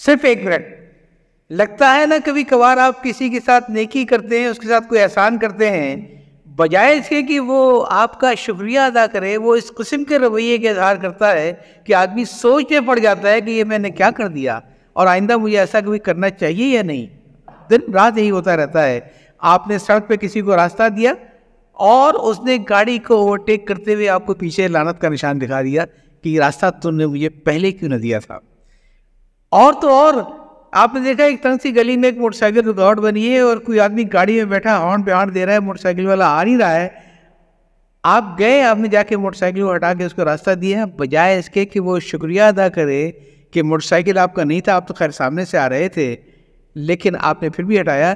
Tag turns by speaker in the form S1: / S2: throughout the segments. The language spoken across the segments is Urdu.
S1: صرف 1 منٹ. لگتا ہے نا کبھی کبھار آپ کسی کے ساتھ نیکی کرتے ہیں, اس کے ساتھ کوئی احسان کرتے ہیں, بجائے اس کے کہ وہ آپ کا شکریہ ادا کرے, وہ اس قسم کے رویے کا اظہار کرتا ہے کہ آدمی سوچ میں پڑ جاتا ہے کہ یہ میں نے کیا کر دیا, اور آئندہ مجھے ایسا کبھی کرنا چاہیے یا نہیں. دن رات یہی ہوتا رہتا ہے. آپ نے سڑک پہ کسی کو راستہ دیا اور اس نے گاڑی کو اوورٹیک کرتے ہوئے آپ کو پیچھے لعنت کا نشان دکھا دیا کہ یہ راستہ تم نے مجھے پہلے کیوں نہ دیا تھا. اور تو اور آپ نے دیکھا ایک تنگ سی گلی میں ایک موٹر سائیکل رکاوٹ بنی ہے اور کوئی آدمی گاڑی میں بیٹھا ہارن پہ ہارن دے رہا ہے, موٹر سائیکل والا آ نہیں رہا ہے. آپ گئے, آپ نے جا کے موٹر سائیکل کو ہٹا کے اس کو راستہ دیا, بجائے اس کے کہ وہ شکریہ ادا کرے کہ موٹر سائیکل آپ کا نہیں تھا, آپ تو خیر سامنے سے آ رہے تھے لیکن آپ نے پھر بھی ہٹایا.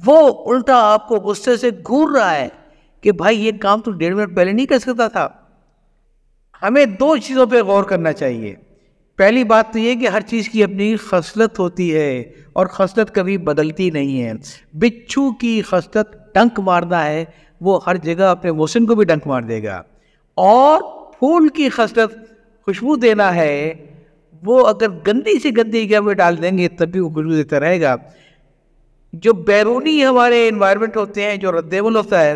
S1: وہ الٹا آپ کو غصے سے گھور رہا ہے کہ بھائی یہ کام تو 1.5 منٹ پہلے نہیں کر سکتا تھا. ہمیں 2 چیزوں پہ غور کرنا چاہیے. پہلی بات تو یہ کہ ہر چیز کی اپنی خصلت ہوتی ہے اور خصلت کبھی بدلتی نہیں ہے. بچھو کی خصلت ڈنک مارنا ہے, وہ ہر جگہ اپنے محسن کو بھی ڈنک مار دے گا. اور پھول کی خصلت خوشبو دینا ہے, وہ اگر گندی سے گندی جگہ میں ڈال دیں گے تب بھی وہ خوشبو دیتا رہے گا. جو بیرونی ہمارے انوائرمنٹ ہوتے ہیں, جو رد عمل ہوتا ہے,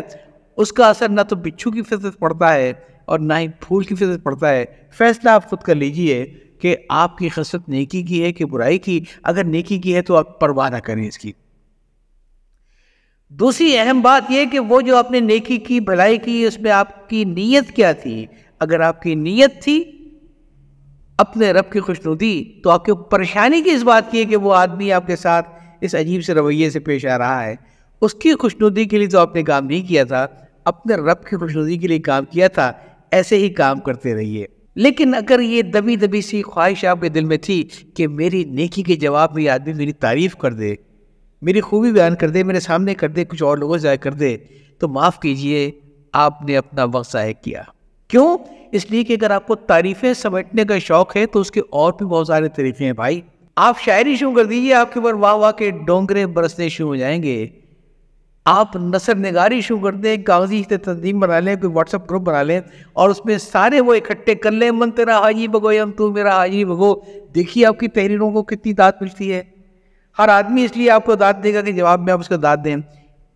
S1: اس کا اثر نہ تو بچھو کی فطرت پڑتا ہے اور نہ ہی پھول کی فطرت پڑتا ہے. فیصلہ آپ خود کر لیجئے کہ آپ کی خصلت نیکی کی ہے کہ برائی کی. اگر نیکی کی ہے تو آپ پرواہ نہ کریں اس کی. دوسری اہم بات یہ کہ وہ جو آپ نے نیکی کی, بھلائی کی, اس میں آپ کی نیت کیا تھی. اگر آپ کی نیت تھی اپنے رب کی خوشنودی, تو آپ کی پریشانی کی اس بات کی ہے کہ وہ آدمی آپ کے ساتھ اس عجیب سے رویے سے پیش آ رہا ہے. اس کی خوشنودی کے لیے تو آپ نے کام نہیں کیا تھا, اپنے رب کی خوشنودی کے لیے کام کیا تھا. ایسے ہی کام کرتے رہیے. لیکن اگر یہ دبی دبی سی خواہش آپ کے دل میں تھی کہ میری نیکی کے جواب میں یہ آدمی میری تعریف کر دے, میری خوبی بیان کر دے, میرے سامنے کر دے, کچھ اور لوگوں سے ضائع کر دے, تو معاف کیجئے, آپ نے اپنا وقت ضائع کیا. کیوں؟ اس لیے کہ اگر آپ کو تعریفیں سمیٹنے کا شوق ہے تو اس کے اور بھی بہت سارے طریقے ہیں بھائی. آپ شاعری شروع کر دیجئے, آپ کے اوپر واہ واہ کے ڈونگرے برسنے شروع ہو جائیں گے. آپ نثر نگاری شروع کر دیں, کاغذی تنظیم بنا لیں, کوئی واٹس ایپ گروپ بنا لیں اور اس میں سارے وہ اکٹھے کر لیں, من تیرا حاجی بگو یم تو میرا حاجی بگو. دیکھیے آپ کی تحریروں کو کتنی داد ملتی ہے. ہر آدمی اس لیے آپ کو داد دے گا کہ جواب میں آپ اس کو داد دیں.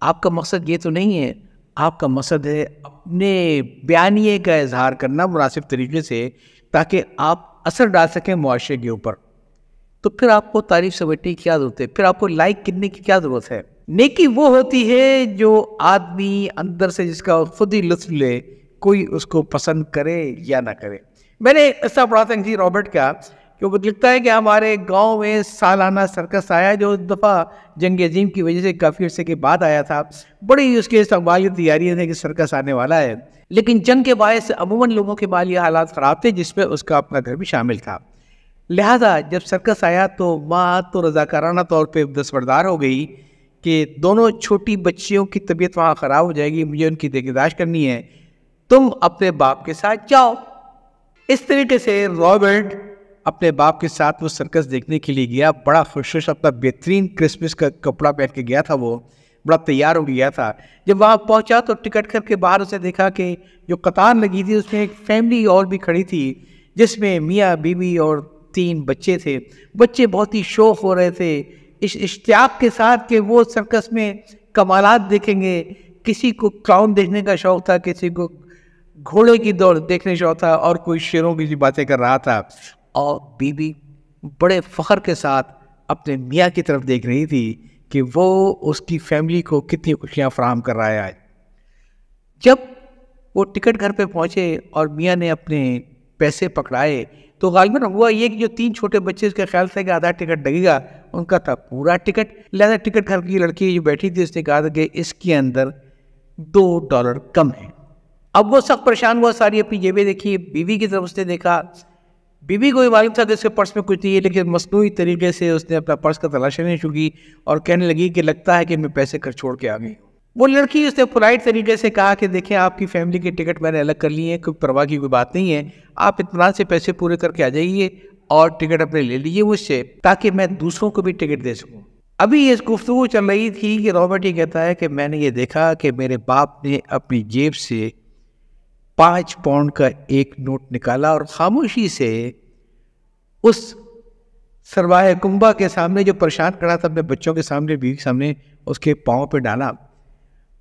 S1: آپ کا مقصد یہ تو نہیں ہے, آپ کا مقصد ہے اپنے بیانیے کا اظہار کرنا مناسب طریقے سے تاکہ آپ اثر ڈال سکیں معاشرے کے اوپر. تو پھر آپ کو تعریف سمیٹنے کی کیا ضرورت ہے, پھر آپ کو لائک کرنے کی کیا ضرورت ہے. نیکی وہ ہوتی ہے جو آدمی اندر سے جس کا خود ہی لطف لے, کوئی اس کو پسند کرے یا نہ کرے. میں نے ایسا پڑھا تھا کسی رابرٹ کا کہ وہ لکھتا ہے کہ ہمارے گاؤں میں سالانہ سرکس آیا, جو اس دفعہ جنگ عظیم کی وجہ سے کافی عرصے کے بعد آیا تھا. بڑی اس کے استقبال کی تیاریاں تھیں کہ سرکس آنے والا ہے, لیکن جنگ کے باعث عموماً لوگوں کے مالی حالات خراب تھے, جس میں اس کا اپنا گھر بھی شامل تھا. لہذا جب سرکس آیا تو ماں تو رضاکارانہ طور پہ دستبردار ہو گئی کہ دونوں چھوٹی بچیوں کی طبیعت وہاں خراب ہو جائے گی, مجھے ان کی دیکھداشت کرنی ہے, تم اپنے باپ کے ساتھ جاؤ. اس طریقے سے رابرٹ اپنے باپ کے ساتھ وہ سرکس دیکھنے کے لیے گیا. بڑا خوش اپنا بہترین کرسمس کا کپڑا پہن کے گیا تھا, وہ بڑا تیار ہو گیا تھا. جب وہاں پہنچا تو ٹکٹ کر کے باہر اسے دیکھا کہ جو قطار لگی تھی اس میں ایک فیملی اور بھی کھڑی تھی, جس میں میاں بیوی اور 3 بچے تھے. بچے بہت ہی شوق ہو رہے تھے اس اشتیاق کے ساتھ کہ وہ سرکس میں کمالات دیکھیں گے. کسی کو کلاؤن دیکھنے کا شوق تھا, کسی کو گھوڑے کی دوڑ دیکھنے شوق تھا, اور کوئی شیروں کی باتیں کر رہا تھا. اور بیوی بڑے فخر کے ساتھ اپنے میاں کی طرف دیکھ رہی تھی کہ وہ اس کی فیملی کو کتنی خوشیاں فراہم کر رہا ہے آج. جب وہ ٹکٹ گھر پہ پہنچے اور میاں نے اپنے پیسے پکڑائے تو غالباً ہوا یہ کہ جو 3 چھوٹے بچے, اس کا خیال تھا کہ آدھا ٹکٹ لگے گا, ان کا تھا پورا ٹکٹ. لہذا ٹکٹ گھر کی لڑکی جو بیٹھی تھی اس نے کہا تھا کہ اس کے اندر $2 کم ہے. اب وہ سخت پریشان ہوا, ساری اپنی جیبیں دیکھی, بیوی کی طرف اس نے دیکھا. بیوی کو یہ معلوم تھا کہ اس کے پرس میں کچھ نہیں ہے, لیکن مصنوعی طریقے سے اس نے اپنا پرس کا تلاشی نہیں شروع کی اور کہنے لگی کہ لگتا ہے کہ میں پیسے کر چھوڑ کے آ گئی. وہ لڑکی اس نے پولائٹ طریقے سے کہا کہ دیکھیں آپ کی فیملی کے ٹکٹ میں نے الگ کر لی ہیں, کوئی پرواہ کی کوئی بات نہیں ہے, آپ اطمینان سے پیسے پورے کر کے آ جائیے اور ٹکٹ اپنے لے لیجیے مجھ سے, تاکہ میں دوسروں کو بھی ٹکٹ دے سکوں. ابھی اس گفتگو چل رہی تھی کہ رابرٹ یہ کہتا ہے کہ میں نے یہ دیکھا کہ میرے باپ نے اپنی جیب سے 5 پاؤنڈ کا ایک نوٹ نکالا اور خاموشی سے اس سرمایہ کنبہ کے سامنے جو پریشان کھڑا تھا، اپنے بچوں کے سامنے، بیوی کے سامنے اس کے پاؤں پہ ڈالا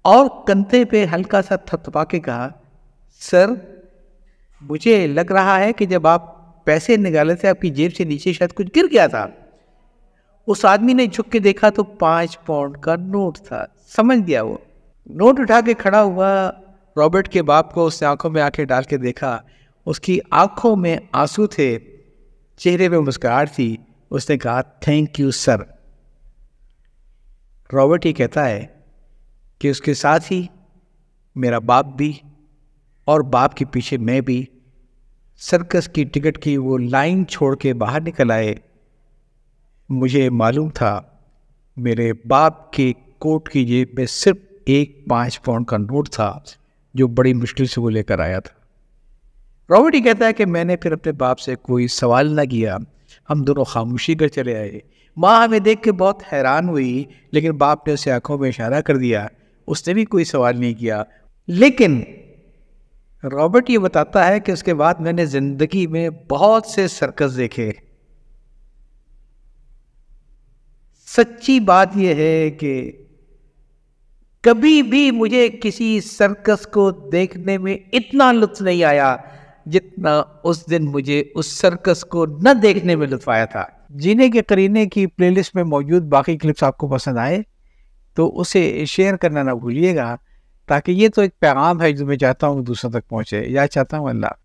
S1: اور کندھے پہ ہلکا سا تھپتھپا کے کہا، سر مجھے لگ رہا ہے کہ جب آپ پیسے نکالے تھے آپ کی جیب سے نیچے شاید کچھ گر گیا تھا۔ اس آدمی نے جھک کے دیکھا تو 5 پاؤنڈ کا نوٹ تھا۔ سمجھ گیا، وہ نوٹ اٹھا کے کھڑا ہوا، رابرٹ کے باپ کو اس نے آنکھوں میں آنکھیں ڈال کے دیکھا، اس کی آنکھوں میں آنسو تھے، چہرے پہ مسکراہٹ تھی۔ اس نے کہا، تھینک یو سر۔ رابرٹ یہ کہتا ہے کہ اس کے ساتھ ہی میرا باپ بھی، اور باپ کے پیچھے میں بھی سرکس کی ٹکٹ کی وہ لائن چھوڑ کے باہر نکل آئے۔ مجھے معلوم تھا میرے باپ کے کوٹ کی جیب میں صرف ایک 5 پاؤنڈ کا نوٹ تھا جو بڑی مشکل سے وہ لے کر آیا تھا۔ رابرٹ یہ کہتا ہے کہ میں نے پھر اپنے باپ سے کوئی سوال نہ کیا، ہم دونوں خاموشی کر چلے آئے۔ ماں ہمیں دیکھ کے بہت حیران ہوئی، لیکن باپ نے اسے آنکھوں میں اشارہ کر دیا، اس نے بھی کوئی سوال نہیں کیا۔ لیکن رابرٹ یہ بتاتا ہے کہ اس کے بعد میں نے زندگی میں بہت سے سرکس دیکھے۔ سچی بات یہ ہے کہ کبھی بھی مجھے کسی سرکس کو دیکھنے میں اتنا لطف نہیں آیا جتنا اس دن مجھے اس سرکس کو نہ دیکھنے میں لطف آیا تھا۔ جینے کے قرینے کی پلے لسٹ میں موجود باقی کلپس آپ کو پسند آئے تو اسے شیئر کرنا نہ بھولیے گا، تاکہ یہ تو ایک پیغام ہے جو میں چاہتا ہوں دوسروں تک پہنچے۔ یا چاہتا ہوں اللہ